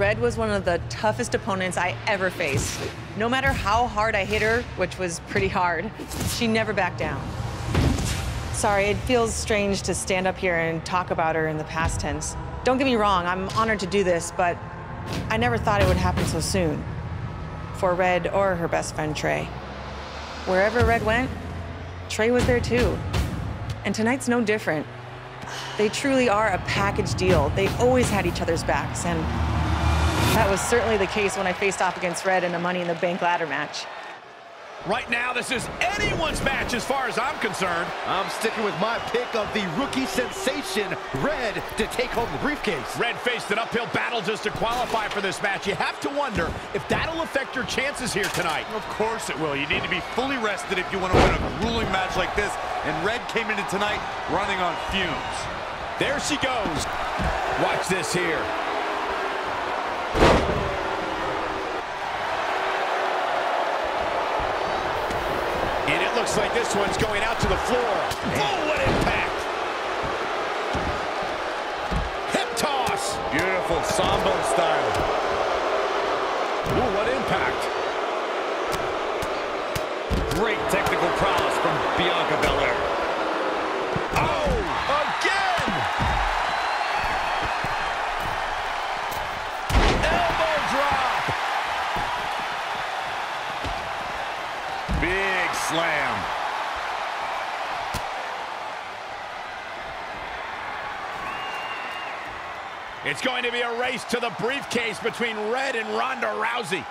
Red was one of the toughest opponents I ever faced. No matter how hard I hit her, which was pretty hard, she never backed down. Sorry, it feels strange to stand up here and talk about her in the past tense. Don't get me wrong, I'm honored to do this, but I never thought it would happen so soon. For Red or her best friend, Trey. Wherever Red went, Trey was there too. And tonight's no different. They truly are a package deal. They always had each other's backs, and that was certainly the case when I faced off against Red in a Money in the Bank ladder match. Right now, this is anyone's match as far as I'm concerned. I'm sticking with my pick of the rookie sensation, Red, to take home the briefcase. Red faced an uphill battle just to qualify for this match. You have to wonder if that'll affect your chances here tonight. Of course it will. You need to be fully rested if you want to win a grueling match like this. And Red came into tonight running on fumes. There she goes. Watch this here. And it looks like this one's going out to the floor. Oh, what impact! Hip toss. Beautiful Sambo style. Ooh, what impact! Great technical prowess from Bianca Belair. Oh, again! Elbow drop. Big slam. It's going to be a race to the briefcase between Red and Ronda Rousey.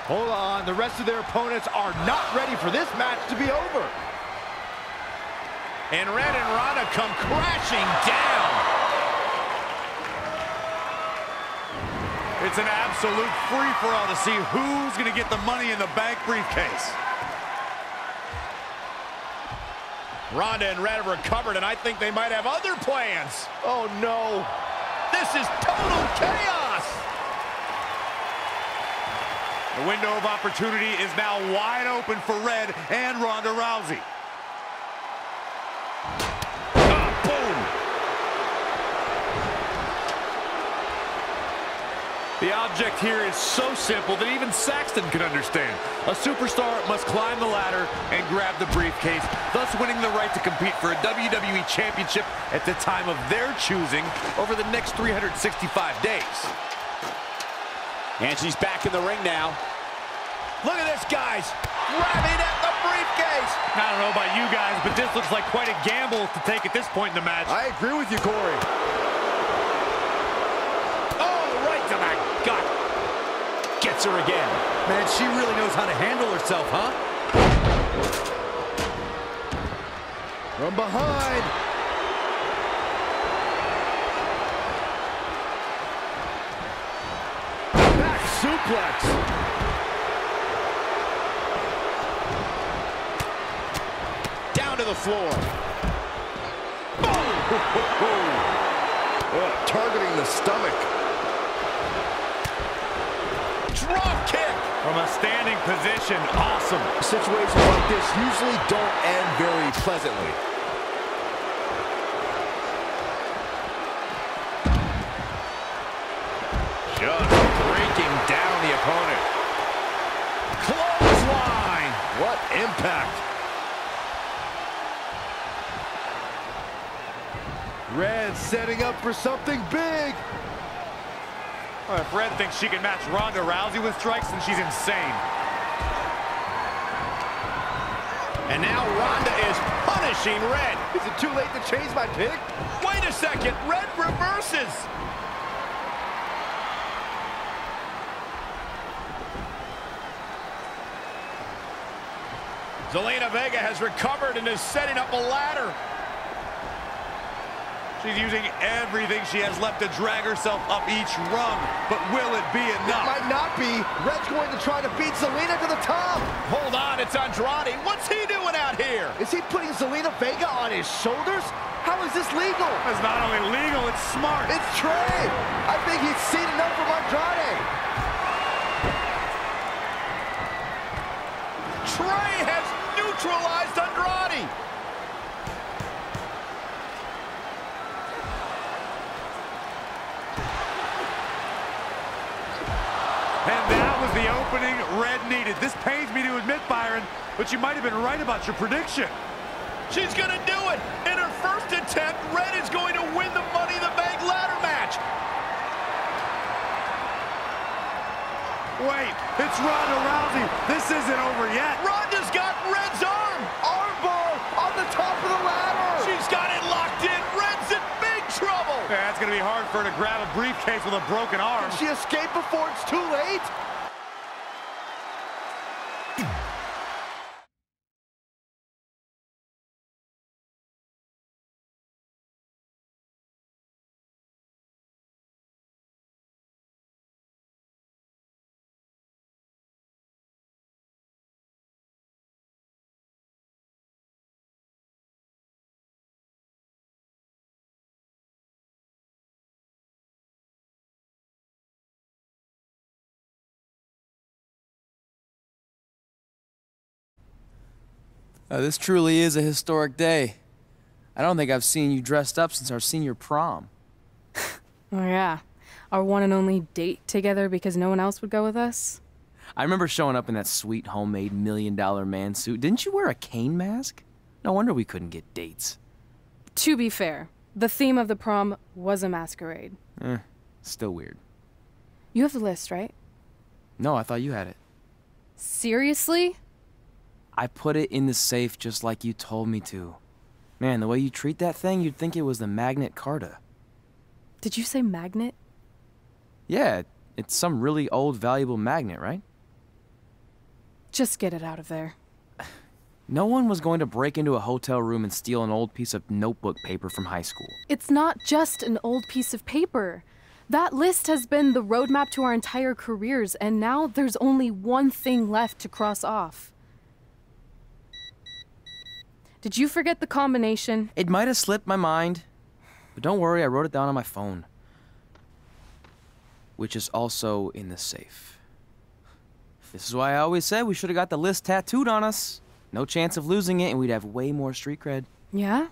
Hold on, the rest of their opponents are not ready for this match to be over. And Red and Ronda come crashing down. It's an absolute free-for-all to see who's going to get the Money in the Bank briefcase. Ronda and Red have recovered, and I think they might have other plans. Oh, no. This is total chaos. The window of opportunity is now wide open for Red and Ronda Rousey. Boom. The object here is so simple that even Saxton can understand. A superstar must climb the ladder and grab the briefcase, thus winning the right to compete for a WWE Championship at the time of their choosing over the next 365 days. And she's back in the ring now. Look at this, guys. Grabbing at the briefcase. I don't know about you guys, but this looks like quite a gamble to take at this point in the match. I agree with you, Corey. Oh, right to the gut. Gets her again. Man, she really knows how to handle herself, huh? From behind. Back suplex. Down to the floor. Oh, targeting the stomach. Drop kick. From a standing position, awesome. Situations like this usually don't end very pleasantly. Just breaking down the opponent. Clothesline. What impact. Red setting up for something big. Well, if Red thinks she can match Ronda Rousey with strikes, then she's insane. And now Ronda is punishing Red. Is it too late to change my pick? Wait a second. Red reverses. Zelina Vega has recovered and is setting up a ladder. She's using everything she has left to drag herself up each rung. But will it be enough? It might not be. Red's going to try to beat Zelina to the top. Hold on, it's Andrade. What's he doing out here? Is he putting Zelina Vega on his shoulders? How is this legal? It's not only legal, it's smart. It's Trey. I think he's seen enough from Andrade. Trey has neutralized Andrade. opening Red needed. This pains me to admit, Byron, but you might have been right about your prediction. She's gonna do it! In her first attempt, Red is going to win the Money in the Bank ladder match! Wait, it's Ronda Rousey. This isn't over yet. Ronda's got Red's arm! Armbar on the top of the ladder! She's got it locked in! Red's in big trouble! Yeah, it's gonna be hard for her to grab a briefcase with a broken arm. Can she escape before it's too late? This truly is a historic day. I don't think I've seen you dressed up since our senior prom. Oh yeah, our one and only date together because no one else would go with us. I remember showing up in that sweet homemade $1 million man suit. Didn't you wear a cane mask? No wonder we couldn't get dates. To be fair, the theme of the prom was a masquerade. Still weird. You have the list, right? No, I thought you had it. Seriously? I put it in the safe just like you told me to. Man, the way you treat that thing, you'd think it was the Magnet Carta. Did you say magnet? Yeah, it's some really old, valuable magnet, right? Just get it out of there. No one was going to break into a hotel room and steal an old piece of notebook paper from high school. It's not just an old piece of paper. That list has been the roadmap to our entire careers, and now there's only one thing left to cross off. Did you forget the combination? It might have slipped my mind, but don't worry, I wrote it down on my phone. Which is also in the safe. This is why I always said we should have got the list tattooed on us. No chance of losing it, and we'd have way more street cred. Yeah?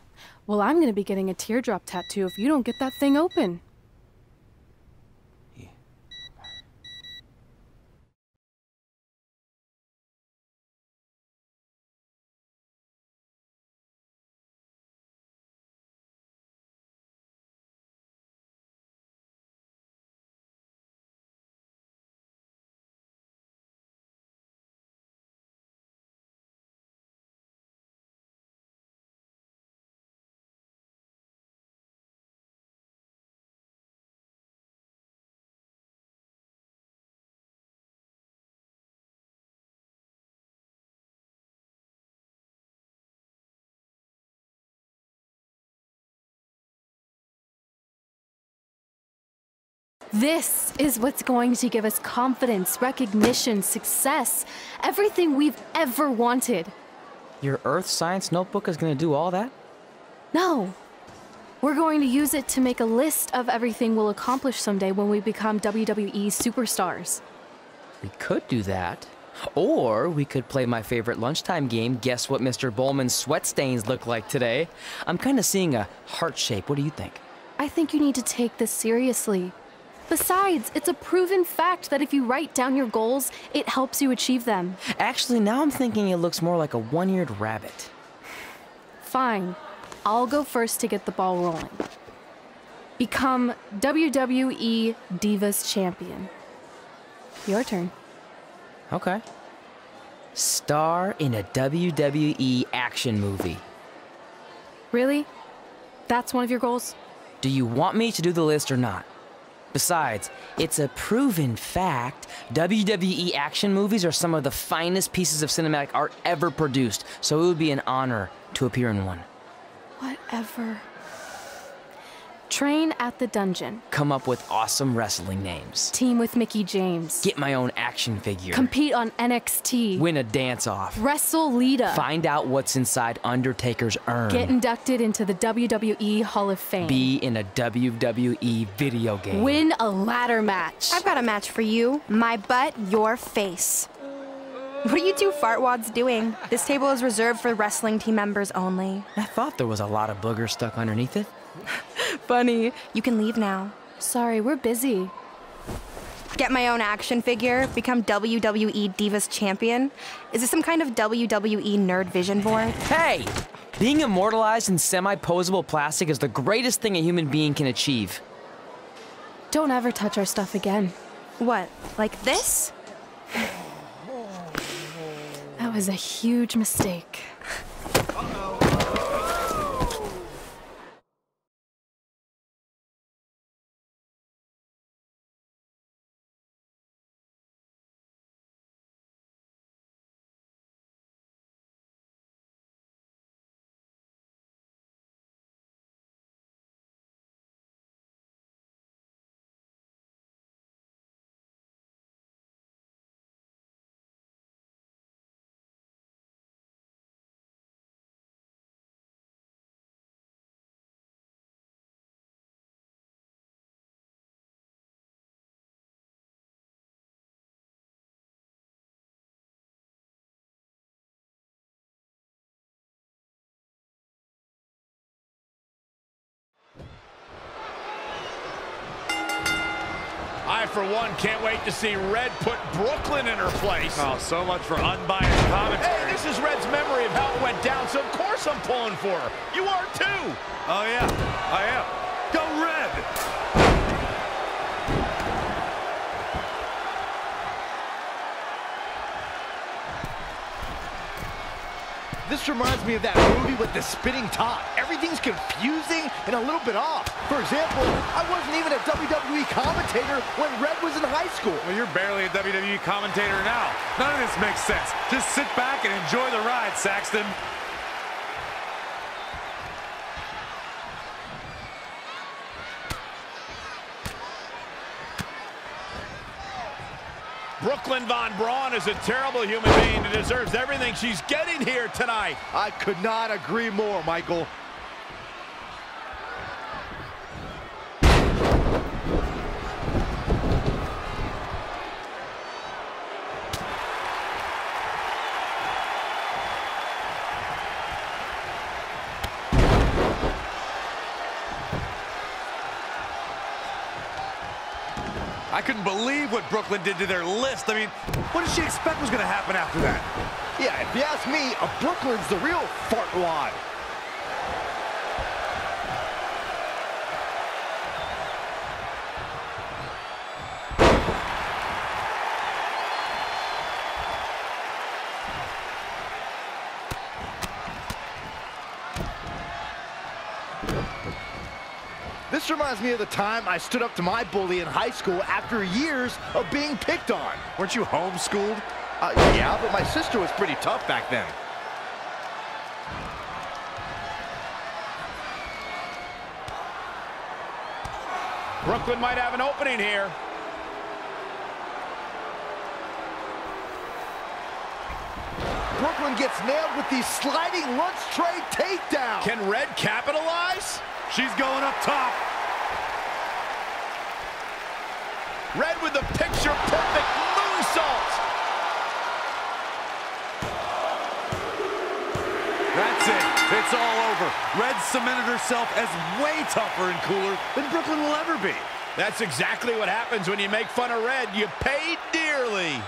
Well, I'm gonna be getting a teardrop tattoo if you don't get that thing open. This is what's going to give us confidence, recognition, success, everything we've ever wanted. Your earth science notebook is gonna do all that? No. We're going to use it to make a list of everything we'll accomplish someday when we become WWE superstars. We could do that. Or we could play my favorite lunchtime game, guess what Mr. Bowman's sweat stains look like today. I'm kind of seeing a heart shape. What do you think? I think you need to take this seriously. Besides, it's a proven fact that if you write down your goals, it helps you achieve them. Actually, now I'm thinking it looks more like a one-eared rabbit. Fine. I'll go first to get the ball rolling. Become WWE Divas Champion. Your turn. Okay. Star in a WWE action movie. Really? That's one of your goals? Do you want me to do the list or not? Besides, it's a proven fact, WWE action movies are some of the finest pieces of cinematic art ever produced, so it would be an honor to appear in one. Whatever. Train at the dungeon. Come up with awesome wrestling names. Team with Mickey James. Get my own action figure. Compete on NXT. Win a dance-off. Wrestle Lita. Find out what's inside Undertaker's urn. Get inducted into the WWE Hall of Fame. Be in a WWE video game. Win a ladder match. I've got a match for you. My butt, your face. What are you two fartwads doing? This table is reserved for wrestling team members only. I thought there was a lot of boogers stuck underneath it. Funny. You can leave now. Sorry, we're busy. Get my own action figure, become WWE Divas Champion? Is this some kind of WWE nerd vision board? Hey! Being immortalized in semi-posable plastic is the greatest thing a human being can achieve. Don't ever touch our stuff again. What, like this? That was a huge mistake. I, for one, can't wait to see Red put Brooklyn in her place. Oh, so much for unbiased commentary. Hey, this is Red's memory of how it went down, so of course I'm pulling for her. You are too. Oh, yeah, I am. Go Red! This reminds me of that movie with the spinning top. Everything's confusing and a little bit off. For example, I wasn't even a WWE commentator when Red was in high school. Well, you're barely a WWE commentator now. None of this makes sense. Just sit back and enjoy the ride, Saxton. Brooklyn Von Braun is a terrible human being and deserves everything she's getting here tonight. I could not agree more, Michael. I couldn't believe what Brooklyn did to their list. I mean, what did she expect was going to happen after that? Yeah, if you ask me, Brooklyn's the real fartwad. This reminds me of the time I stood up to my bully in high school after years of being picked on. Weren't you homeschooled? Yeah, but my sister was pretty tough back then. Brooklyn might have an opening here. Brooklyn gets nailed with the sliding lunch tray takedown. Can Red capitalize? She's going up top. Red with the picture-perfect moonsault. That's it. It's all over. Red cemented herself as way tougher and cooler than Brooklyn will ever be. That's exactly what happens when you make fun of Red. You pay dearly.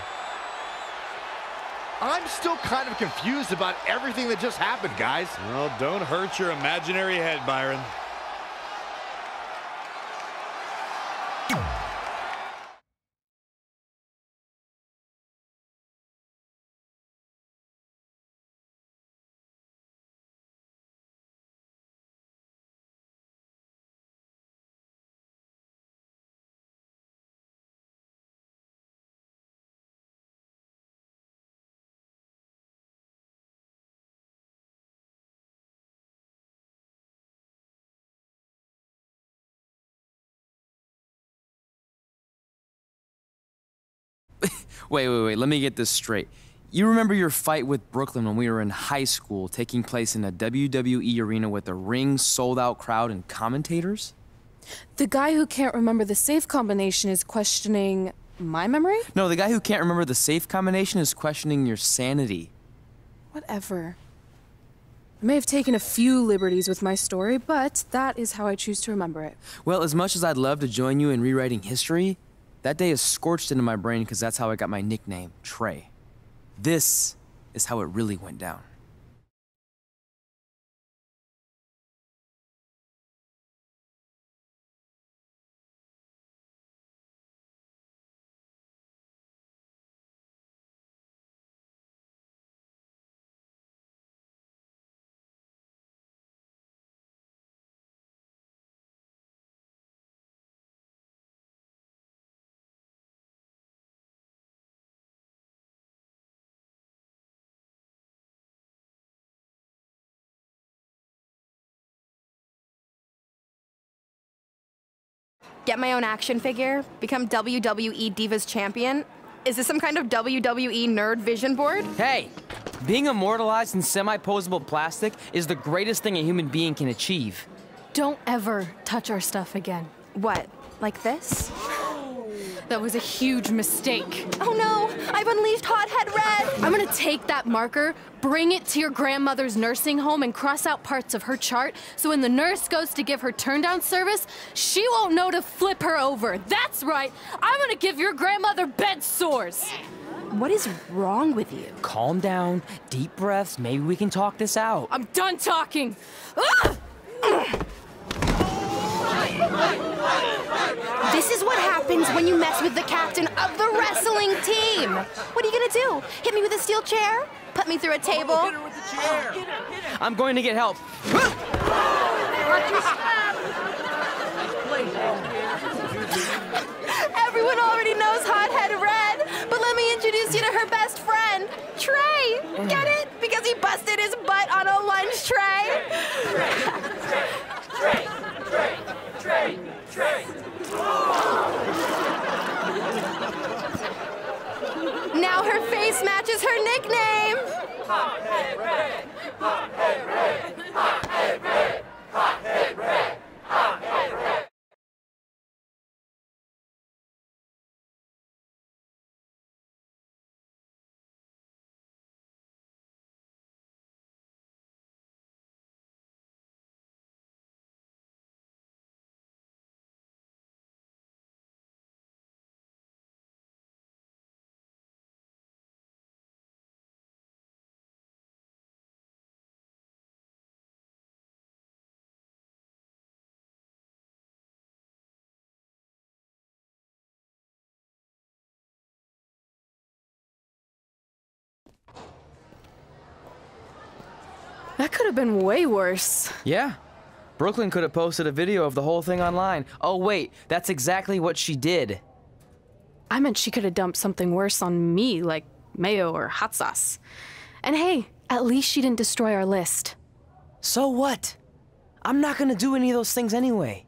I'm still kind of confused about everything that just happened, guys. Well, don't hurt your imaginary head, Byron. Wait, let me get this straight. You remember your fight with Brooklyn when we were in high school, taking place in a WWE arena with a ring, sold-out crowd, and commentators? The guy who can't remember the safe combination is questioning my memory? No, the guy who can't remember the safe combination is questioning your sanity. Whatever. I may have taken a few liberties with my story, but that is how I choose to remember it. Well, as much as I'd love to join you in rewriting history, That day is scorched into my brain because that's how I got my nickname, Trey. This is how it really went down. Get my own action figure, become WWE Divas Champion. Is this some kind of WWE nerd vision board? Hey, being immortalized in semi-posable plastic is the greatest thing a human being can achieve. Don't ever touch our stuff again. What, like this? That was a huge mistake. Oh no, I've unleashed Hothead Red! I'm gonna take that marker, bring it to your grandmother's nursing home, and cross out parts of her chart so when the nurse goes to give her turn-down service, she won't know to flip her over. That's right, I'm gonna give your grandmother bed sores. What is wrong with you? Calm down, deep breaths, maybe we can talk this out. I'm done talking. Ah! This is what happens when you mess with the captain of the wrestling team. What are you gonna do? Hit me with a steel chair? Put me through a table? Hit her with the chair. I'm going to get help. Everyone already knows Hothead Red, but let me introduce you to her best friend, Trey. Get it? Because he busted his butt on a lunch tray. Now her face matches her nickname. Hothead Red! Hothead Red! Hothead Red! Hothead Red! Hothead Red! That could have been way worse. Yeah. Brooklyn could have posted a video of the whole thing online. Oh wait, that's exactly what she did. I meant she could have dumped something worse on me, like mayo or hot sauce. And hey, at least she didn't destroy our list. So what? I'm not gonna do any of those things anyway.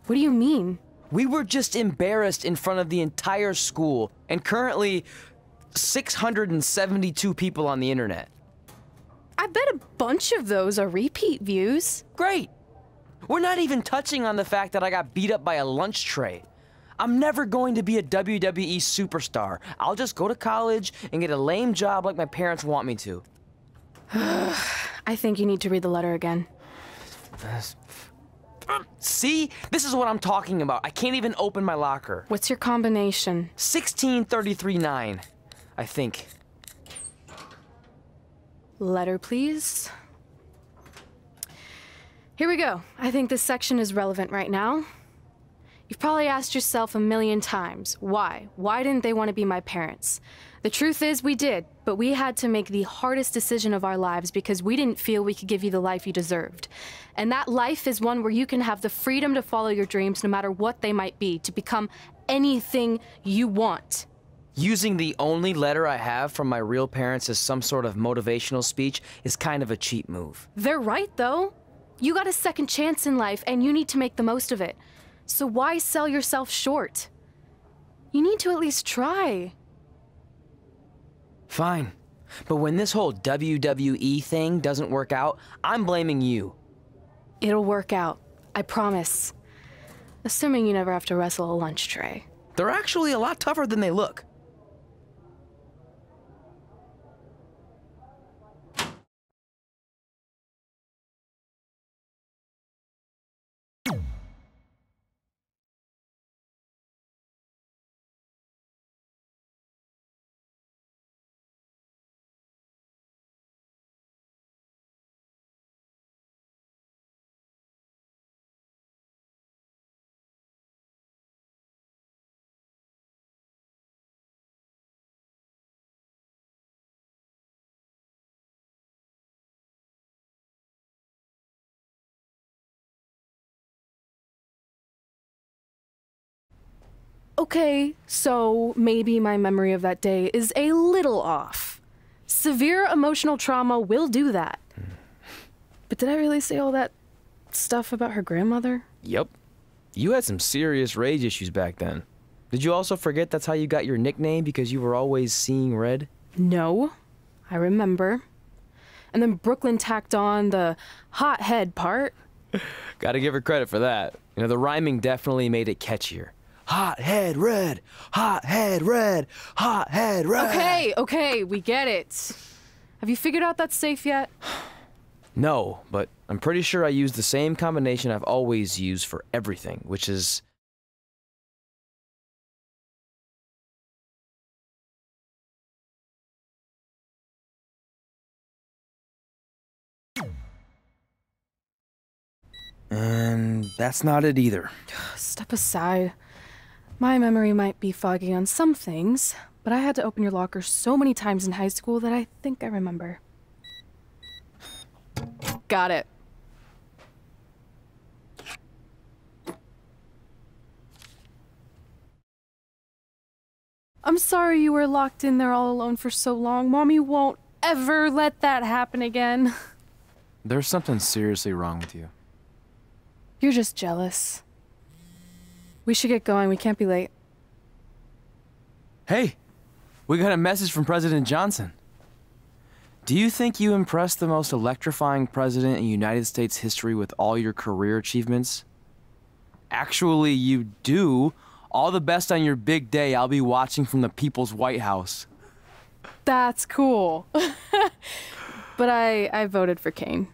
What do you mean? We were just embarrassed in front of the entire school, and currently 672 people on the internet. I bet a bunch of those are repeat views. Great. We're not even touching on the fact that I got beat up by a lunch tray. I'm never going to be a WWE superstar. I'll just go to college and get a lame job like my parents want me to. I think you need to read the letter again. See? This is what I'm talking about. I can't even open my locker. What's your combination? 1633-9, I think. Letter, please. Here we go. I think this section is relevant right now. You've probably asked yourself a million times, why? Why didn't they want to be my parents? The truth is we did, but we had to make the hardest decision of our lives because we didn't feel we could give you the life you deserved. And that life is one where you can have the freedom to follow your dreams no matter what they might be, to become anything you want. Using the only letter I have from my real parents as some sort of motivational speech is kind of a cheap move. They're right, though. You got a second chance in life, and you need to make the most of it. So why sell yourself short? You need to at least try. Fine. But when this whole WWE thing doesn't work out, I'm blaming you. It'll work out. I promise. Assuming you never have to wrestle a lunch tray. They're actually a lot tougher than they look. Okay, so maybe my memory of that day is a little off. Severe emotional trauma will do that. But did I really say all that stuff about her grandmother? Yep. You had some serious rage issues back then. Did you also forget that's how you got your nickname because you were always seeing red? No, I remember. And then Brooklyn tacked on the hot head part. Gotta give her credit for that. You know, the rhyming definitely made it catchier. Hot head red, hot head red, hot head red. Okay, we get it. Have you figured out that's safe yet? No, but I'm pretty sure I used the same combination I've always used for everything, which is... And that's not it either. Step aside. My memory might be foggy on some things, but I had to open your locker so many times in high school that I think I remember. Got it. I'm sorry you were locked in there all alone for so long. Mommy won't ever let that happen again. There's something seriously wrong with you. You're just jealous. We should get going. We can't be late. Hey, we got a message from President Johnson. Do you think you impressed the most electrifying president in United States history with all your career achievements? Actually, you do. All the best on your big day. I'll be watching from the People's White House. That's cool. But I voted for Kane.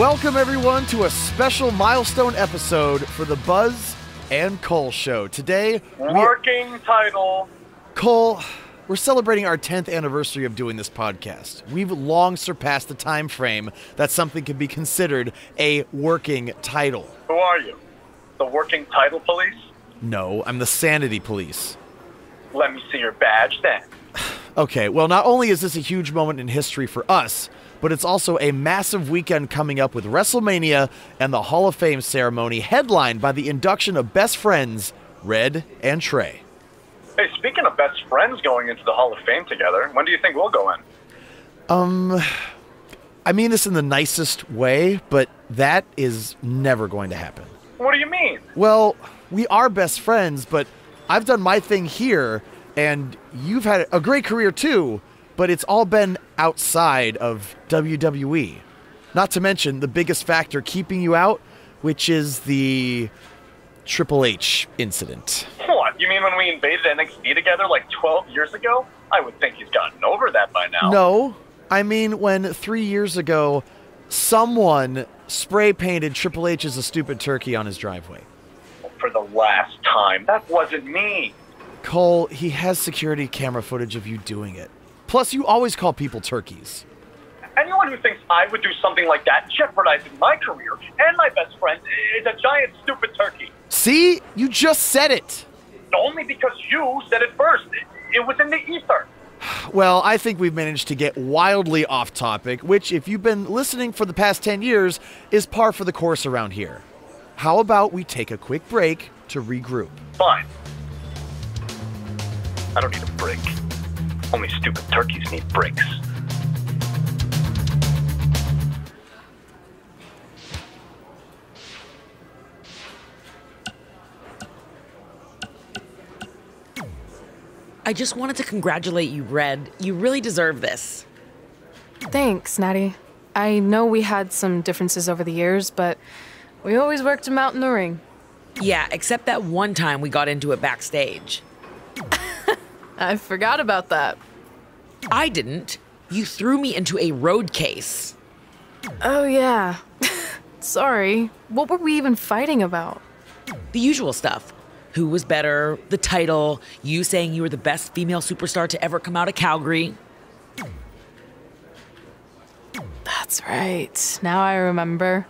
Welcome, everyone, to a special milestone episode for the Buzz and Cole Show. Today, working title. Cole, we're celebrating our 10th anniversary of doing this podcast. We've long surpassed the time frame that something can be considered a working title. Who are you? The working title police? No, I'm the sanity police. Let me see your badge then. Okay, well, not only is this a huge moment in history for us, but it's also a massive weekend coming up with WrestleMania and the Hall of Fame ceremony headlined by the induction of best friends, Red and Trey. Hey, speaking of best friends going into the Hall of Fame together, when do you think we'll go in? I mean this in the nicest way, but that is never going to happen. What do you mean? Well, we are best friends, but I've done my thing here, and you've had a great career too, but it's all been outside of WWE. Not to mention the biggest factor keeping you out, which is the Triple H incident. What, you mean when we invaded NXT together like 12 years ago? I would think he's gotten over that by now. No, I mean when 3 years ago, someone spray painted Triple H as a stupid turkey on his driveway. For the last time, that wasn't me. Cole, he has security camera footage of you doing it. Plus, you always call people turkeys. Anyone who thinks I would do something like that, jeopardizing my career and my best friend, is a giant stupid turkey. See? You just said it. Only because you said it first. It was in the ether. Well, I think we've managed to get wildly off topic, which, if you've been listening for the past 10 years, is par for the course around here. How about we take a quick break to regroup? Fine. I don't need a break. Only stupid turkeys need breaks. I just wanted to congratulate you, Red. You really deserve this. Thanks, Natty. I know we had some differences over the years, but we always worked them out in the ring. Yeah, except that one time we got into it backstage. I forgot about that. I didn't. You threw me into a road case. Oh, yeah. Sorry. What were we even fighting about? The usual stuff. Who was better, the title, you saying you were the best female superstar to ever come out of Calgary. That's right. Now I remember.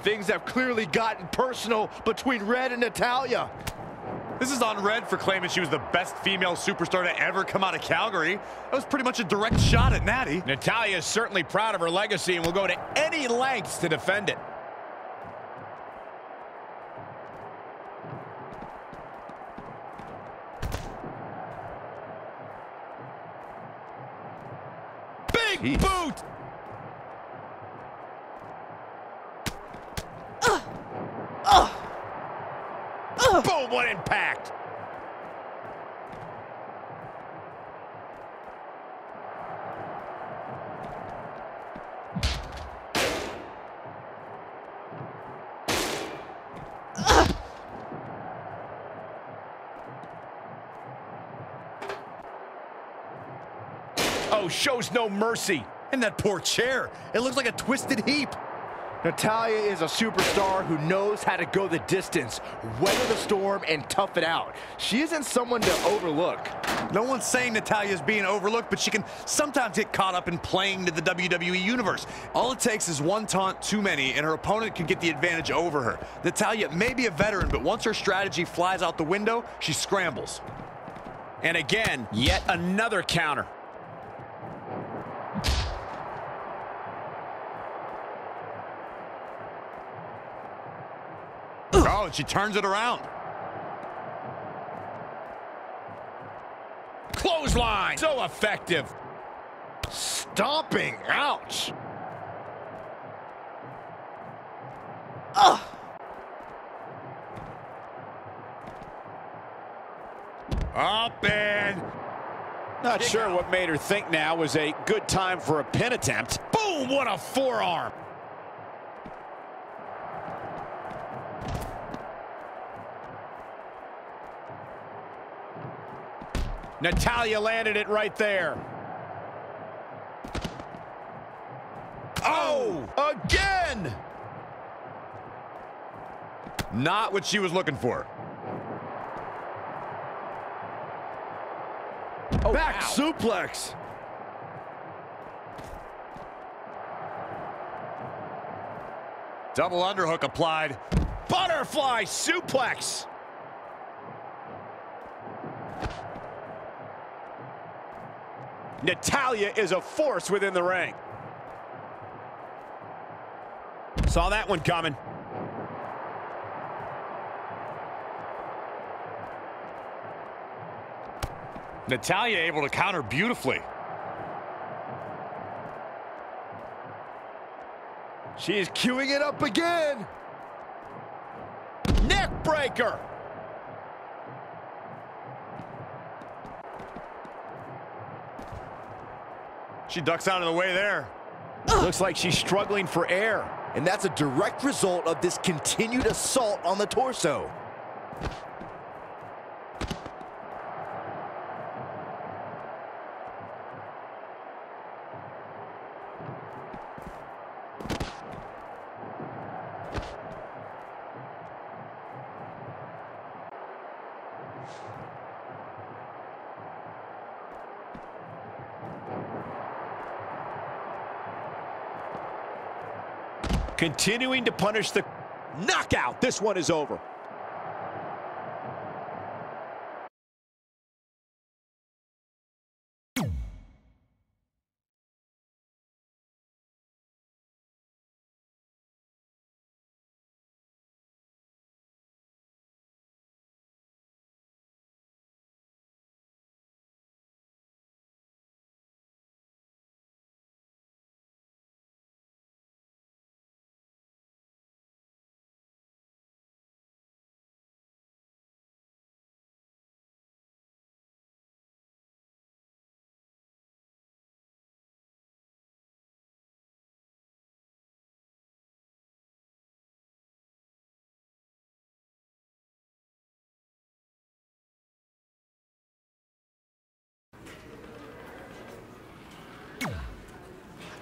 Things have clearly gotten personal between Red and Natalya. This is on Red for claiming she was the best female superstar to ever come out of Calgary. That was pretty much a direct shot at Natty. Natalya is certainly proud of her legacy and will go to any lengths to defend it. Big boot! Boom, what impact! Oh, shows no mercy. And that poor chair. It looks like a twisted heap. Natalya is a superstar who knows how to go the distance, weather the storm, and tough it out. She isn't someone to overlook. No one's saying Natalya's being overlooked, but she can sometimes get caught up in playing to the WWE Universe. All it takes is one taunt too many, and her opponent can get the advantage over her. Natalya may be a veteran, but once her strategy flies out the window, she scrambles. And again, yet another counter. and she turns it around. Clothesline. So effective. Stomping. Ouch. Ugh. Up and... Not sure what made her think now was a good time for a pin attempt. Boom! What a forearm. Natalya landed it right there. Oh! Again! Not what she was looking for. Oh, Back wow. suplex. Double underhook applied. Butterfly suplex. Natalya is a force within the ring. Saw that one coming. Natalya able to counter beautifully. She is queuing it up again. Neck breaker. She ducks out of the way there. Looks like she's struggling for air. And that's a direct result of this continued assault on the torso. Continuing to punish the knockout. This one is over.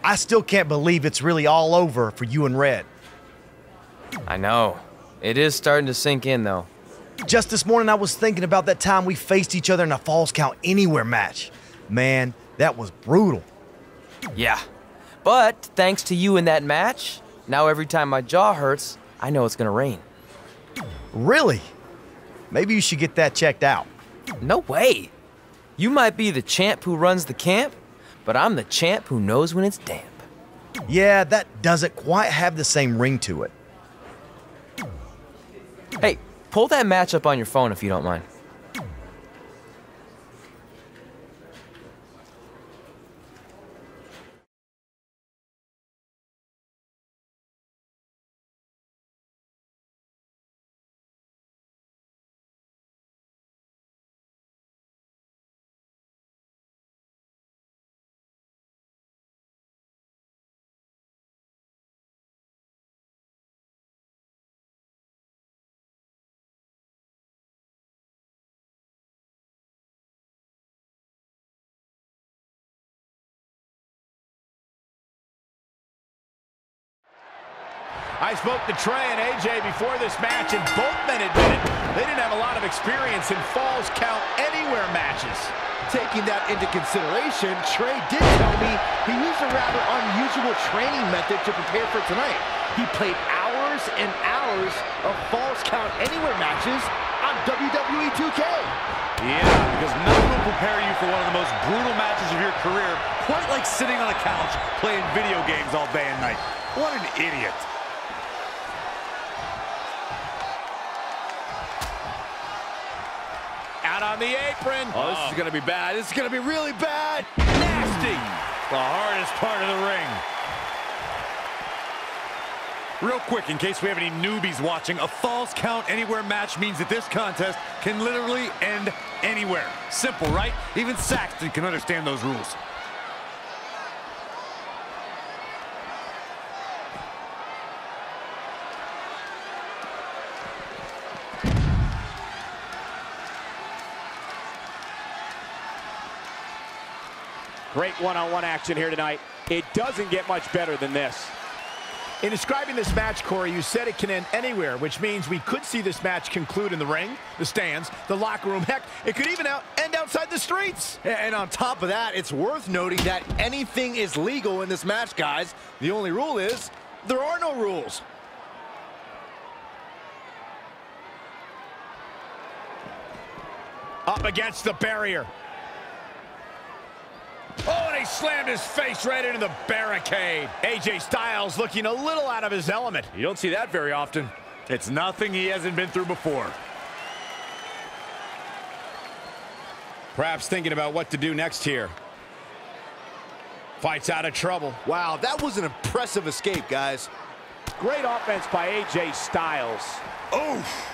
I still can't believe it's really all over for you and Red. I know. It is starting to sink in, though. Just this morning, I was thinking about that time we faced each other in a Falls Count Anywhere match. Man, that was brutal. Yeah. But thanks to you in that match, now every time my jaw hurts, I know it's gonna rain. Really? Maybe you should get that checked out. No way. You might be the champ who runs the camp, but I'm the champ who knows when it's damp. Yeah, that doesn't quite have the same ring to it. Hey, pull that match up on your phone if you don't mind. I spoke to Trey and AJ before this match, and both men admitted they didn't have a lot of experience in Falls Count Anywhere matches. Taking that into consideration, Trey did tell me he used a rather unusual training method to prepare for tonight. He played hours and hours of Falls Count Anywhere matches on WWE 2K. Yeah, because nothing will prepare you for one of the most brutal matches of your career, quite like sitting on a couch playing video games all day and night. What an idiot. Out on the apron. Oh, this is going to be bad. This is going to be really bad. Nasty. The hardest part of the ring. Real quick, in case we have any newbies watching, a Falls Count Anywhere match means that this contest can literally end anywhere. Simple, right? Even Saxton can understand those rules. Great one-on-one action here tonight. It doesn't get much better than this. In describing this match, Corey, you said it can end anywhere, which means we could see this match conclude in the ring, the stands, the locker room. Heck, it could even end outside the streets. And on top of that, it's worth noting that anything is legal in this match, guys. The only rule is there are no rules. Up against the barrier. Oh, and he slammed his face right into the barricade. AJ Styles looking a little out of his element. You don't see that very often. It's nothing he hasn't been through before. Perhaps thinking about what to do next here. Fight's out of trouble. Wow, that was an impressive escape, guys. Great offense by AJ Styles. Oof.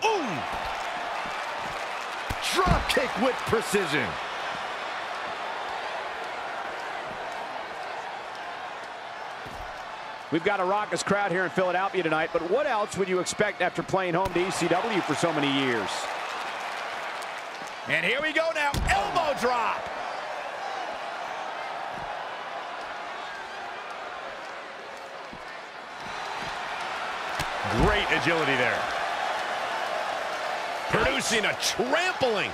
Ooh! Drop kick with precision. We've got a raucous crowd here in Philadelphia tonight, but what else would you expect after playing home to ECW for so many years? And here we go now, elbow drop. Great agility there. Producing a trampling.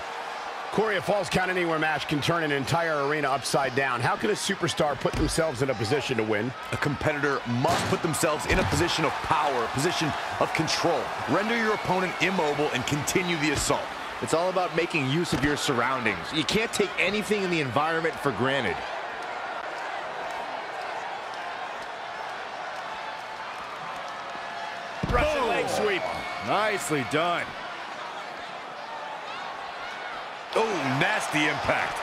Corey, a Falls Count Anywhere match can turn an entire arena upside down. How can a superstar put themselves in a position to win? A competitor must put themselves in a position of power, a position of control. Render your opponent immobile and continue the assault. It's all about making use of your surroundings. You can't take anything in the environment for granted. Russian leg sweep. Nicely done. Oh, nasty impact.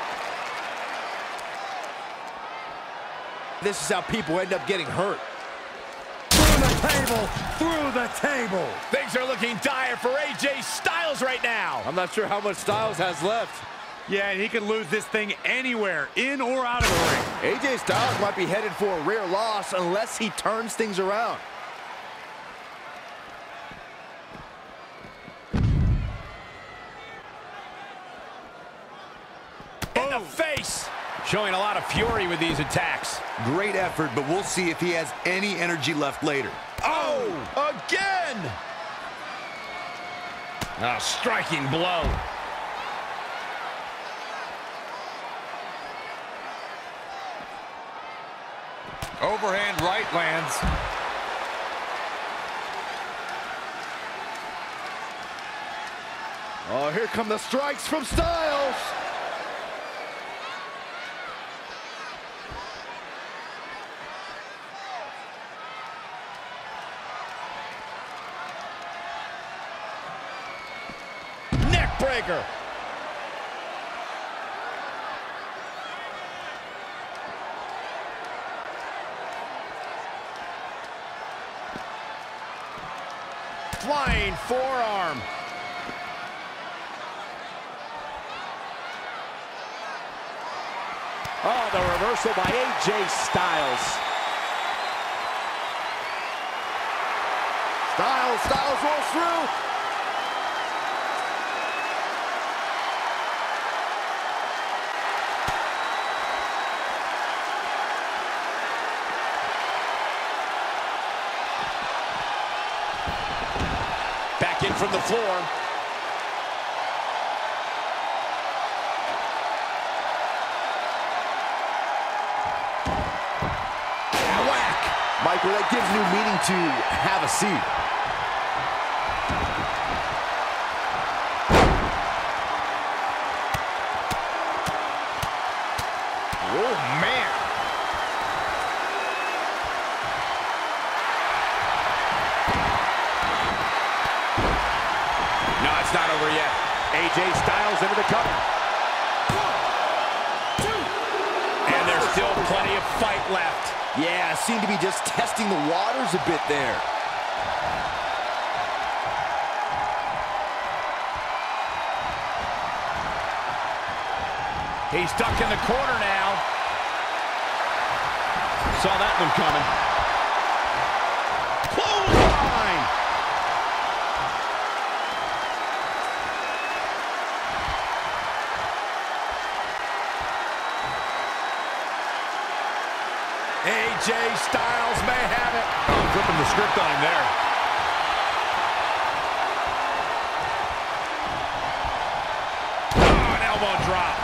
This is how people end up getting hurt. Through the table, through the table. Things are looking dire for AJ Styles right now. I'm not sure how much Styles has left. Yeah, and he could lose this thing anywhere, in or out of the ring. AJ Styles might be headed for a rare loss unless he turns things around. In the face. Showing a lot of fury with these attacks. Great effort, but we'll see if he has any energy left later. Oh, again. A striking blow. Overhand right lands. Oh, here come the strikes from Styles. Neck breaker. Flying forearm. Oh, the reversal by AJ Styles. Styles rolls through. Back in from the floor. Michael, that gives new meaning to have a seat. Oh, man. It's not over yet. AJ Styles into the cover. And there's still plenty of fight left. Yeah, seemed to be just testing the waters a bit there. He's stuck in the corner now. Saw that one coming. Clothesline! AJ Styles may have it. Oh, flipping the script on him there. Oh, an elbow drop.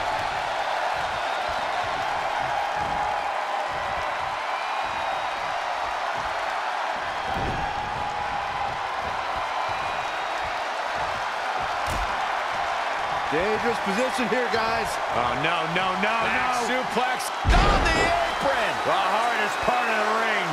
Dangerous position here, guys. Oh, no. Suplex on the apron. The hardest part of the ring.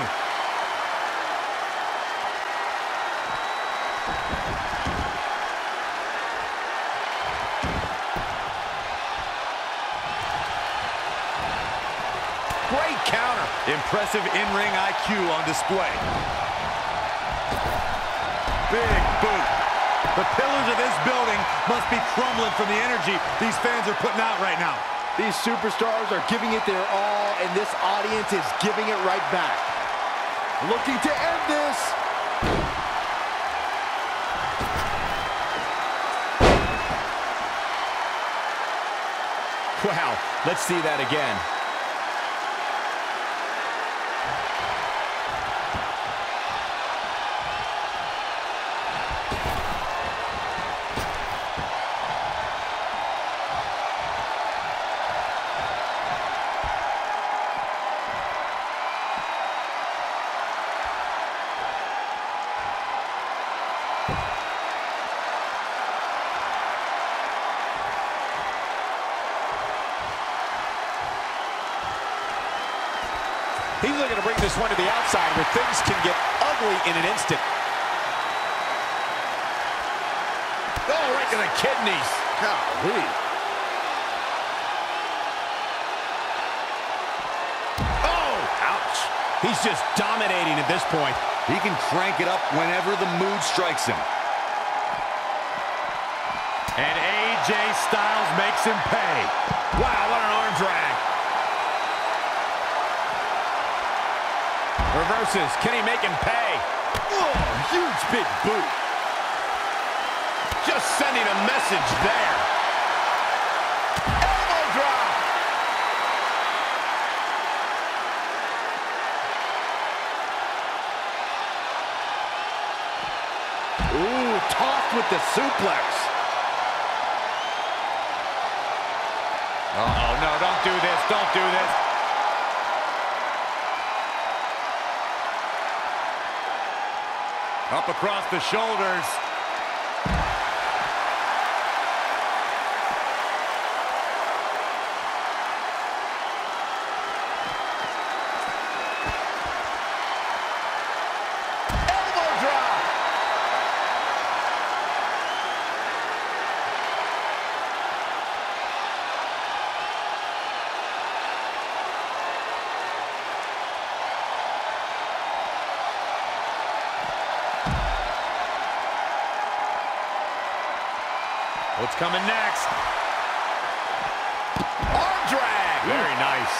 Great counter. Impressive in-ring IQ on display. Big boot. The pillars of this building must be crumbling from the energy these fans are putting out right now. These superstars are giving it their all, and this audience is giving it right back. Looking to end this. Wow, let's see that again. He's looking to bring this one to the outside where things can get ugly in an instant. Oh, right to the kidneys. Golly. Oh, ouch. He's just dominating at this point. He can crank it up whenever the mood strikes him. And AJ Styles makes him pay. Wow, what an arm drag. Reverses. Can he make him pay? Oh, huge big boot. Just sending a message there. Elbow drop. Ooh, tossed with the suplex. Oh, no, don't do this. Don't do this. Up across the shoulders. Elbow drop. What's coming next? Arm drag. Very nice.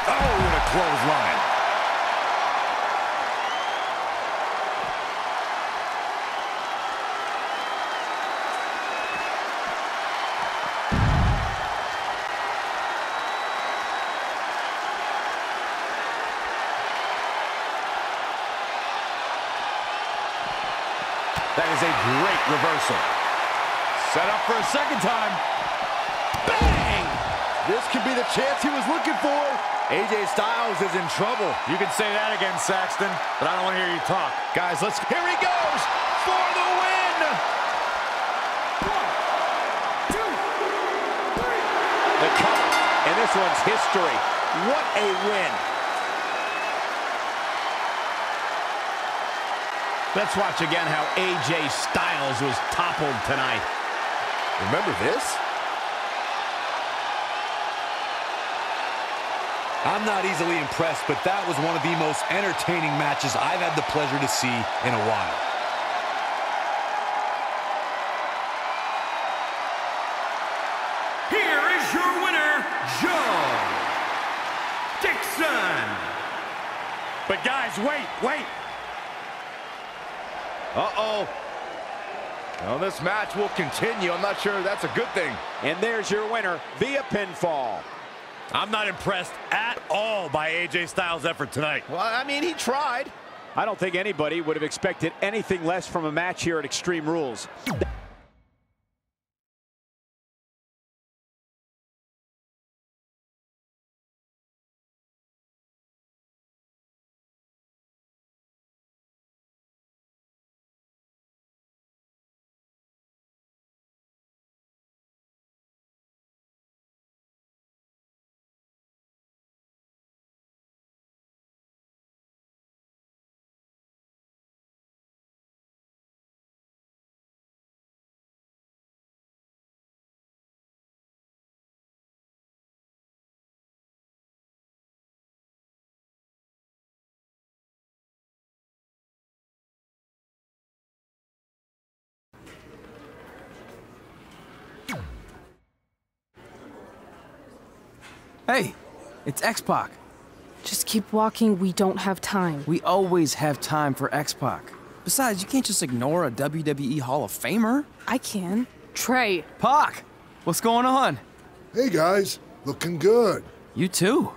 Oh, what a clothesline. That is a great reversal. Set up for a second time. Bang! This could be the chance he was looking for. AJ Styles is in trouble. You can say that again, Saxton, but I don't want to hear you talk. Guys, here he goes for the win! 1, 2, 3. The cover, and this one's history. What a win. Let's watch again how AJ Styles was toppled tonight. Remember this? I'm not easily impressed, but that was one of the most entertaining matches I've had the pleasure to see in a while. Here is your winner, Joe Dixon. But guys, wait. Uh-oh. Well, this match will continue. I'm not sure that's a good thing. And there's your winner via pinfall. I'm not impressed at all by AJ Styles' effort tonight. Well, I mean, he tried. I don't think anybody would have expected anything less from a match here at Extreme Rules. Hey, it's X-Pac. Just keep walking, we don't have time. We always have time for X-Pac. Besides, you can't just ignore a WWE Hall of Famer. I can. Trey. Pac, what's going on? Hey guys, looking good. You too.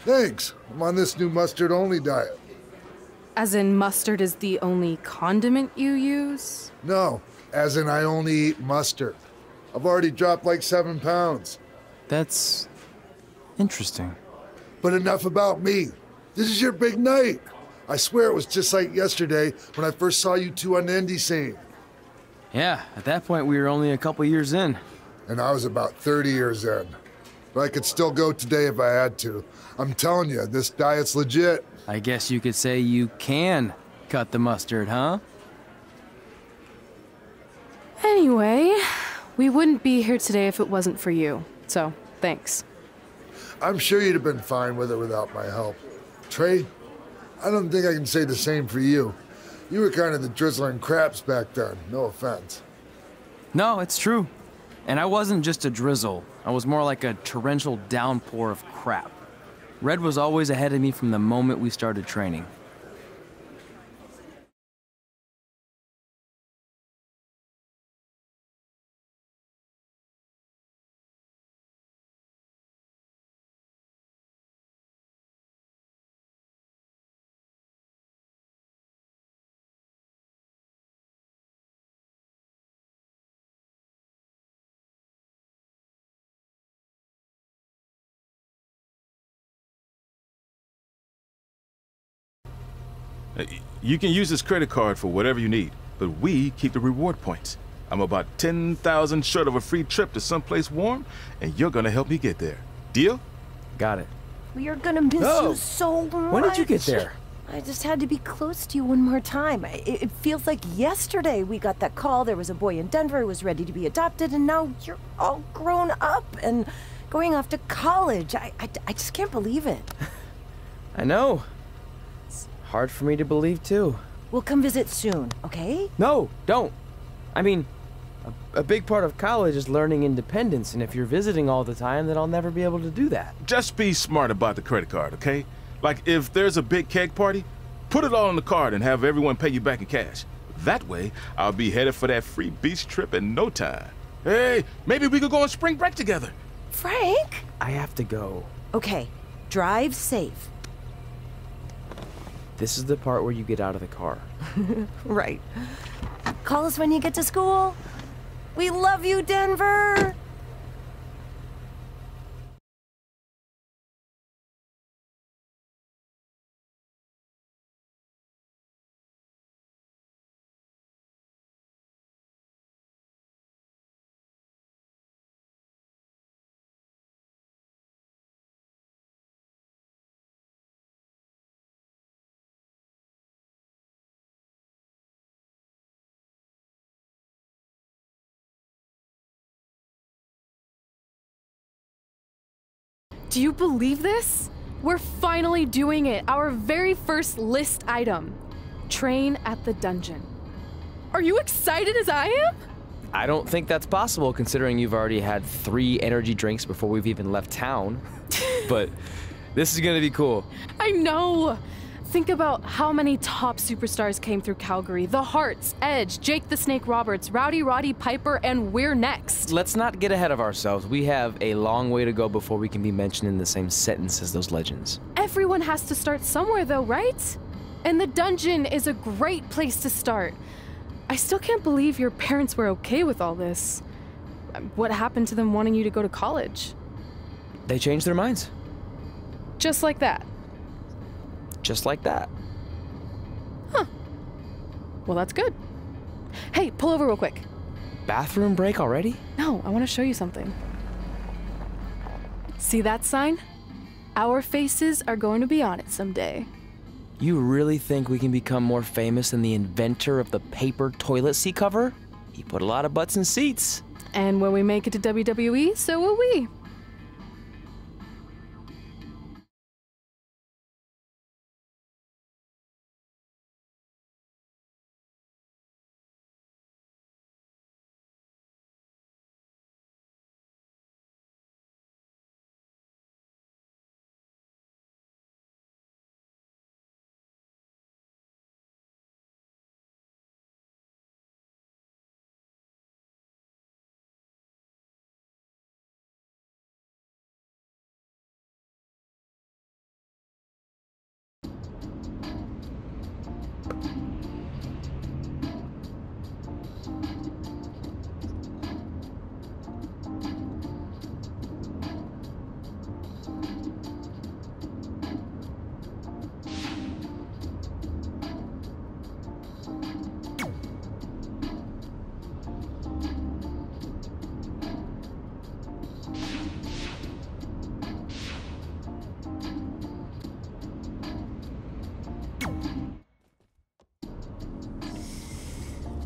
Thanks, I'm on this new mustard-only diet. As in mustard is the only condiment you use? No, as in I only eat mustard. I've already dropped like 7 pounds. That's interesting. But enough about me. This is your big night. I swear it was just like yesterday when I first saw you two on the indie scene. Yeah, at that point we were only a couple years in. And I was about 30 years in. But I could still go today if I had to. I'm telling you, this diet's legit. I guess you could say you can cut the mustard, huh? Anyway, we wouldn't be here today if it wasn't for you. So, thanks. I'm sure you'd have been fine with it without my help. Trey, I don't think I can say the same for you. You were kind of the drizzling craps back then, no offense. No, it's true. And I wasn't just a drizzle. I was more like a torrential downpour of crap. Red was always ahead of me from the moment we started training. You can use this credit card for whatever you need, but we keep the reward points. I'm about 10,000 short of a free trip to someplace warm, and you're gonna help me get there. Deal? Got it. We are gonna miss you so much. When did you get there? I just had to be close to you one more time. It feels like yesterday we got that call. There was a boy in Denver who was ready to be adopted, and now you're all grown up and going off to college. I just can't believe it. I know. Hard for me to believe, too. We'll come visit soon, okay? No, don't. I mean, a big part of college is learning independence, and if you're visiting all the time, then I'll never be able to do that. Just be smart about the credit card, okay? Like, if there's a big keg party, put it all on the card and have everyone pay you back in cash. That way, I'll be headed for that free beach trip in no time. Hey, maybe we could go on spring break together. Frank? I have to go. Okay, drive safe. This is the part where you get out of the car. Right. Call us when you get to school. We love you, Denver! Do you believe this? We're finally doing it. Our very first list item. Train at the dungeon. Are you excited as I am? I don't think that's possible considering you've already had 3 energy drinks before we've even left town. But this is gonna be cool. I know. Think about how many top superstars came through Calgary. The Hearts, Edge, Jake the Snake Roberts, Rowdy Roddy Piper, and we're next. Let's not get ahead of ourselves. We have a long way to go before we can be mentioned in the same sentence as those legends. Everyone has to start somewhere though, right? And the dungeon is a great place to start. I still can't believe your parents were okay with all this. What happened to them wanting you to go to college? They changed their minds. Just like that. Just like that. Huh. Well, that's good. Hey, pull over real quick. Bathroom break already? No, I want to show you something. See that sign? Our faces are going to be on it someday. You really think we can become more famous than the inventor of the paper toilet seat cover? He put a lot of butts in seats. And when we make it to WWE, so will we.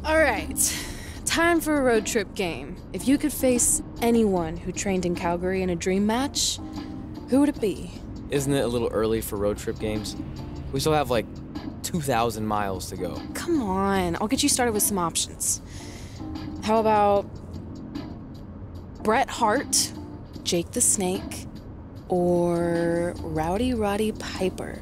Alright, time for a road trip game. If you could face anyone who trained in Calgary in a dream match, who would it be? Isn't it a little early for road trip games? We still have like 2,000 miles to go. Come on, I'll get you started with some options. How about Bret Hart, Jake the Snake, or Rowdy Roddy Piper?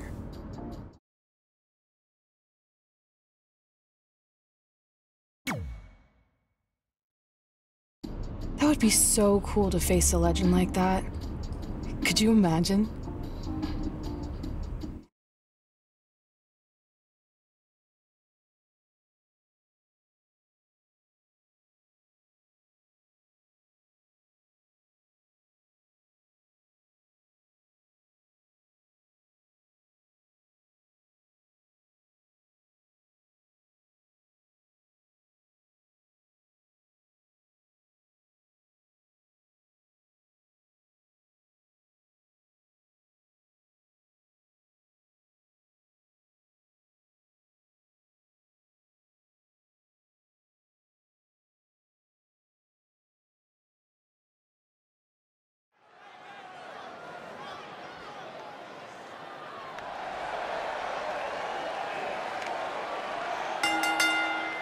That would be so cool to face a legend like that. Could you imagine?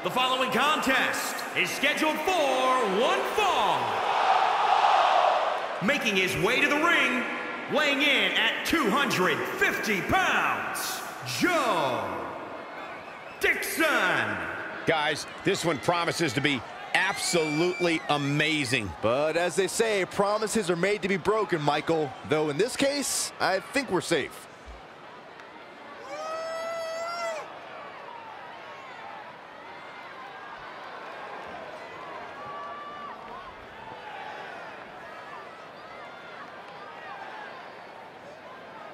The following contest is scheduled for one fall. Making his way to the ring, weighing in at 250 pounds, Joe Dixon. Guys, this one promises to be absolutely amazing. But as they say, promises are made to be broken, Michael. Though in this case, I think we're safe.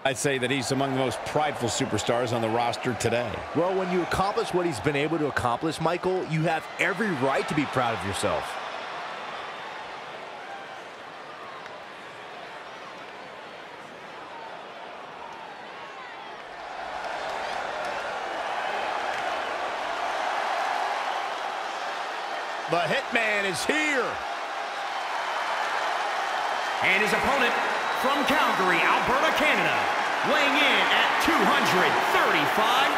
I'd say that he's among the most prideful superstars on the roster today. Well, when you accomplish what he's been able to accomplish, Michael, you have every right to be proud of yourself. The Hitman is here. And his opponent, from Calgary, Alberta, Canada, weighing in at 235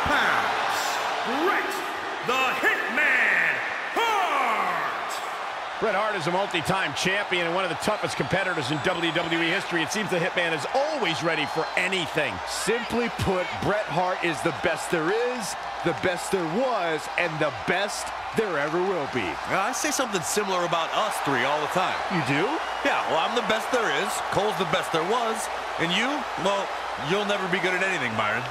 pounds, Bret the Hitman Hart! Bret Hart is a multi-time champion and one of the toughest competitors in WWE history. It seems the Hitman is always ready for anything. Simply put, Bret Hart is the best there is, the best there was, and the best there ever will be. I say something similar about us three all the time. You do? Yeah, well, I'm the best there is, Cole's the best there was, and you, well, you'll never be good at anything, Byron.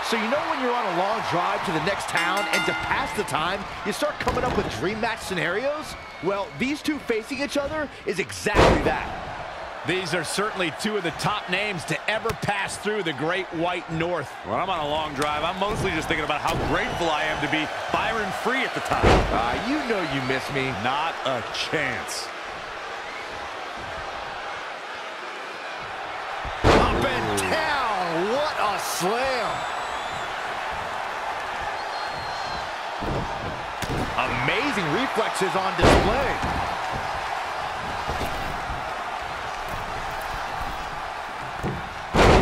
So you know when you're on a long drive to the next town and to pass the time, you start coming up with dream match scenarios? Well, these two facing each other is exactly that. These are certainly two of the top names to ever pass through the Great White North. When I'm on a long drive, I'm mostly just thinking about how grateful I am to be Byron free at the time. You know you miss me. Not a chance. Up and down. What a slam. Amazing reflexes on display.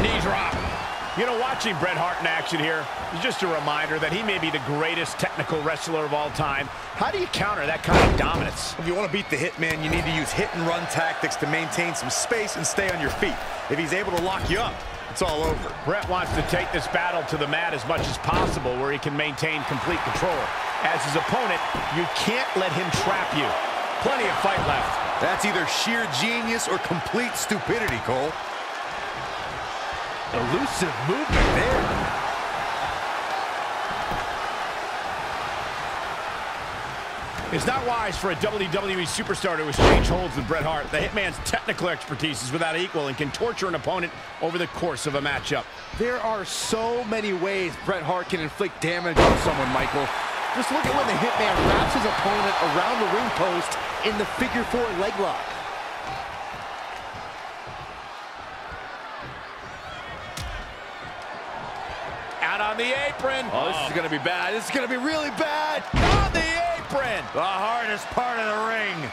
Knee drop. You know, watching Bret Hart in action here is just a reminder that he may be the greatest technical wrestler of all time. How do you counter that kind of dominance? If you want to beat the Hitman, you need to use hit-and-run tactics to maintain some space and stay on your feet. If he's able to lock you up, it's all over. Bret wants to take this battle to the mat as much as possible where he can maintain complete control. As his opponent, you can't let him trap you. Plenty of fight left. That's either sheer genius or complete stupidity, Cole. Elusive movement there. It's not wise for a WWE superstar to exchange holds with Bret Hart. The Hitman's technical expertise is without equal and can torture an opponent over the course of a matchup. There are so many ways Bret Hart can inflict damage on someone, Michael. Just look at when the Hitman wraps his opponent around the ring post in the figure 4 leg lock. Out on the apron. Oh, this is going to be bad. This is going to be really bad. On the apron. The hardest part of the ring.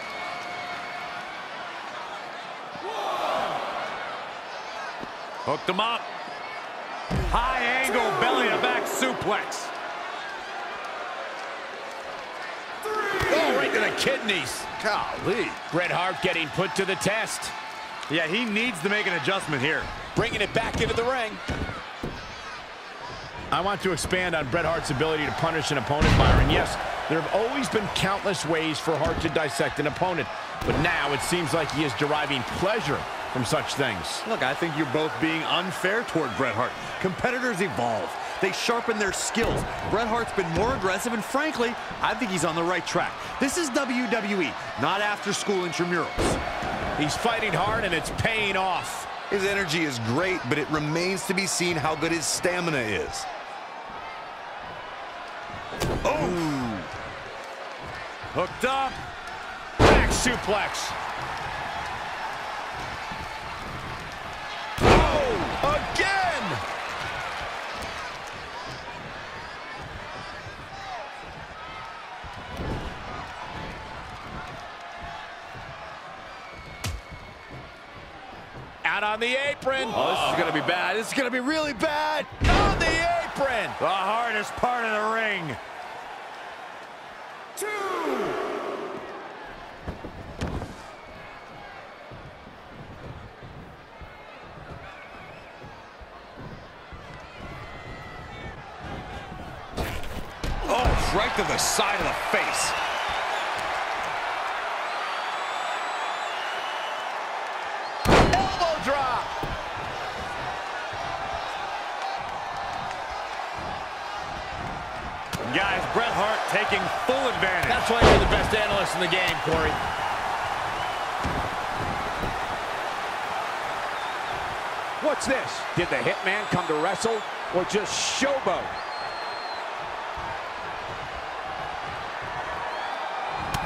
Hooked him up. High angle belly to back suplex. Oh, right to the kidneys. Golly. Bret Hart getting put to the test. Yeah, he needs to make an adjustment here. Bringing it back into the ring. I want to expand on Bret Hart's ability to punish an opponent, Byron. Yes, there have always been countless ways for Hart to dissect an opponent, but now it seems like he is deriving pleasure from such things. Look, I think you're both being unfair toward Bret Hart. Competitors evolve. They sharpen their skills. Bret Hart's been more aggressive, and frankly, I think he's on the right track. This is WWE, not after-school intramurals. He's fighting hard, and it's paying off. His energy is great, but it remains to be seen how good his stamina is. Oh! Hooked up. Back suplex. Oh! Again! Out on the apron. Oh, this is going to be bad. This is going to be really bad. On the apron. The hardest part of the ring. 2. Oh, right to the side of the face. Elbow drop. Guys, Bret Hart taking full advantage. That's why you're the best analyst in the game, Corey. What's this? Did the Hitman come to wrestle or just showboat?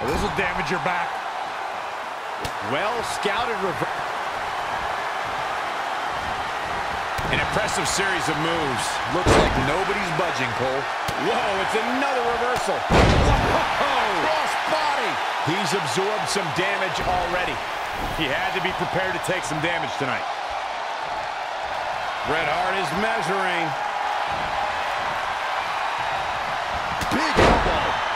Oh, this will damage your back. Well scouted reverse. An impressive series of moves. Looks like nobody's budging, Cole. Whoa, it's another reversal. Whoa! Cross body. He's absorbed some damage already. He had to be prepared to take some damage tonight. Bret Hart is measuring. Big elbow.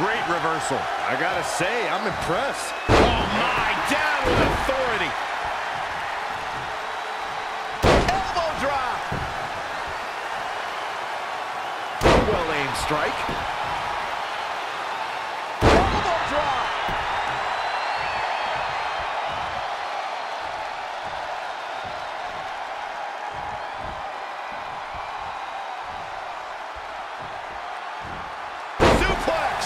Great reversal. I gotta say, I'm impressed. Oh my, down with authority. Elbow drop. Well-aimed strike. Elbow drop. Suplex.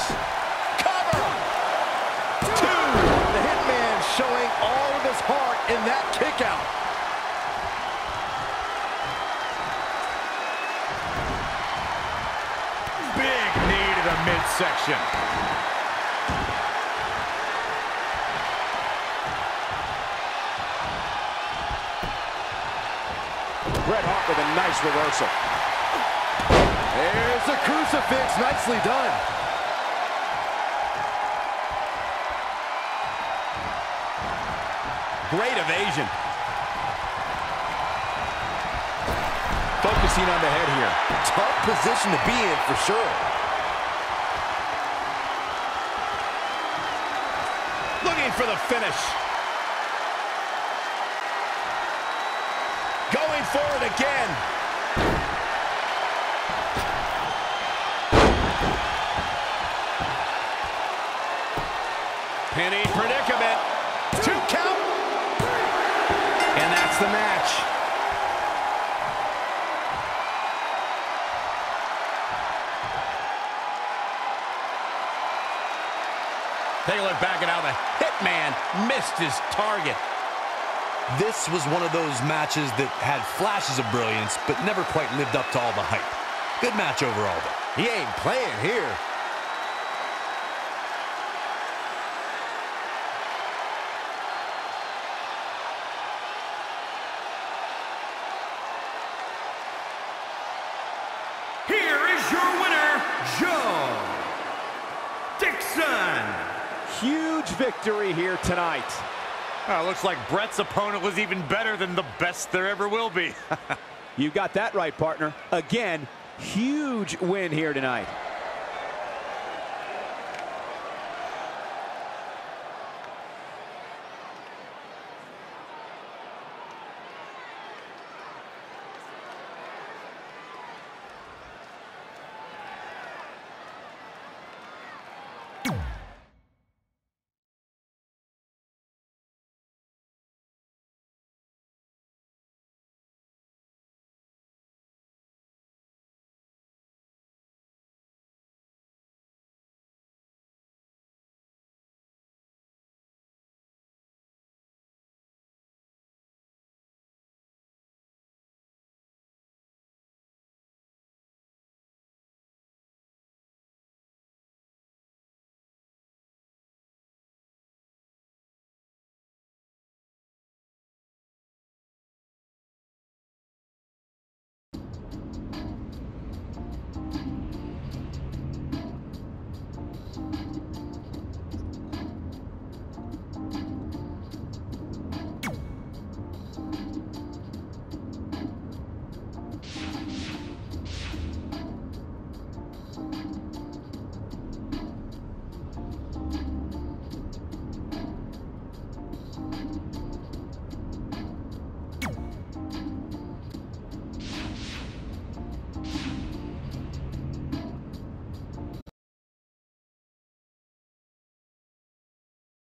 Cover. 2. The Hitman showing all of his heart in that kick out. Big knee to the midsection. Bret Hart with a nice reversal. There's the crucifix, nicely done. Great evasion. Focusing on the head here. Tough position to be in for sure. Looking for the finish. Going for it again. Penny predicament. 2 count. And that's the match. Take a look back at how the Hitman missed his target. This was one of those matches that had flashes of brilliance, but never quite lived up to all the hype. Good match overall, though. He ain't playing here. Here is your winner, Joe Dixon. Huge victory here tonight. Looks like Bret's opponent was even better than the best there ever will be. You got that right, partner. Again, huge win here tonight.